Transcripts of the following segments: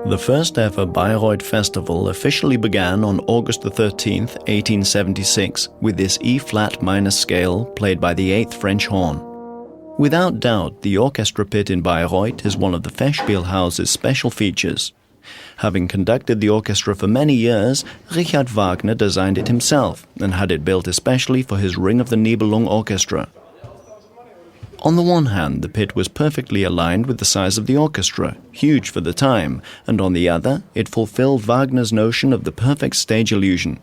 The first ever Bayreuth Festival officially began on August 13, 1876, with this E-flat minor scale played by the 8th French horn. Without doubt, the orchestra pit in Bayreuth is one of the Festspielhaus's special features. Having conducted the orchestra for many years, Richard Wagner designed it himself and had it built especially for his Ring of the Nibelung orchestra. On the one hand, the pit was perfectly aligned with the size of the orchestra, huge for the time, and on the other, it fulfilled Wagner's notion of the perfect stage illusion.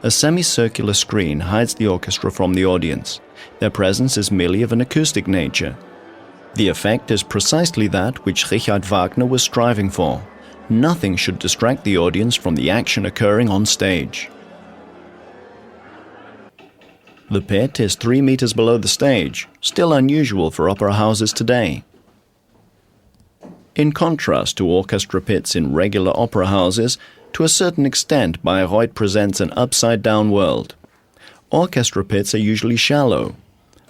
A semicircular screen hides the orchestra from the audience. Their presence is merely of an acoustic nature. The effect is precisely that which Richard Wagner was striving for. Nothing should distract the audience from the action occurring on stage. The pit is 3 meters below the stage, still unusual for opera houses today. In contrast to orchestra pits in regular opera houses, to a certain extent Bayreuth presents an upside-down world. Orchestra pits are usually shallow.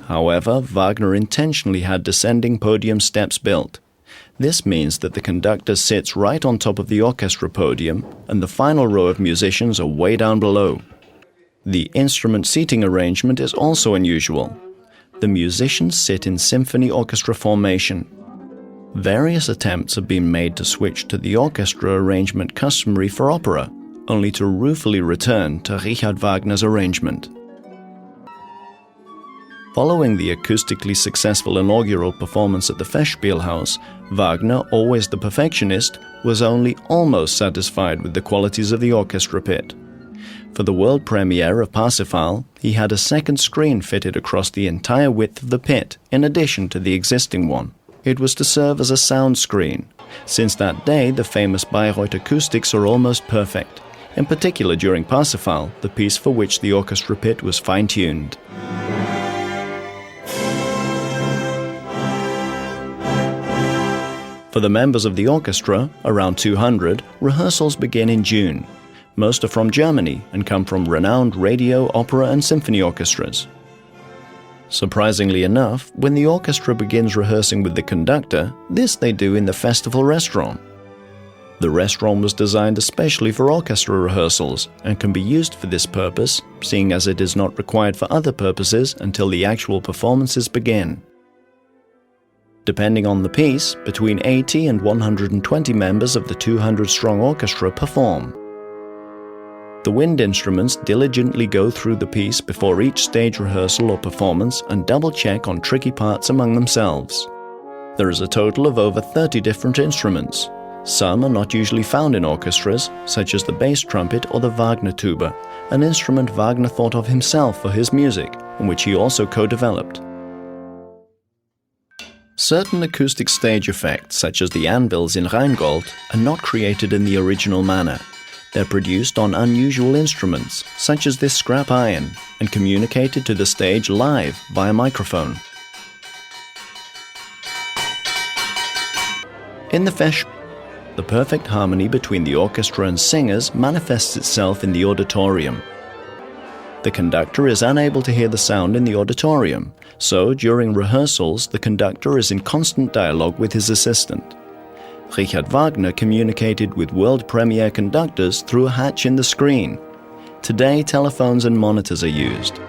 However, Wagner intentionally had descending podium steps built. This means that the conductor sits right on top of the orchestra podium and the final row of musicians are way down below. The instrument seating arrangement is also unusual. The musicians sit in symphony orchestra formation. Various attempts have been made to switch to the orchestra arrangement customary for opera, only to ruefully return to Richard Wagner's arrangement. Following the acoustically successful inaugural performance at the Festspielhaus, Wagner, always the perfectionist, was only almost satisfied with the qualities of the orchestra pit. For the world premiere of Parsifal, he had a second screen fitted across the entire width of the pit, in addition to the existing one. It was to serve as a sound screen. Since that day, the famous Bayreuth acoustics are almost perfect, in particular during Parsifal, the piece for which the orchestra pit was fine-tuned. For the members of the orchestra, around 200, rehearsals begin in June. Most are from Germany and come from renowned radio, opera and symphony orchestras. Surprisingly enough, when the orchestra begins rehearsing with the conductor, this they do in the festival restaurant. The restaurant was designed especially for orchestra rehearsals and can be used for this purpose, seeing as it is not required for other purposes until the actual performances begin. Depending on the piece, between 80 and 120 members of the 200-strong orchestra perform. The wind instruments diligently go through the piece before each stage rehearsal or performance and double-check on tricky parts among themselves. There is a total of over 30 different instruments. Some are not usually found in orchestras, such as the bass trumpet or the Wagner tuba, an instrument Wagner thought of himself for his music, and which he also co-developed. Certain acoustic stage effects, such as the anvils in Rheingold, are not created in the original manner. They're produced on unusual instruments, such as this scrap iron, and communicated to the stage live via microphone. In the Fest, the perfect harmony between the orchestra and singers manifests itself in the auditorium. The conductor is unable to hear the sound in the auditorium, so during rehearsals the conductor is in constant dialogue with his assistant. Richard Wagner communicated with world premiere conductors through a hatch in the screen. Today, telephones and monitors are used.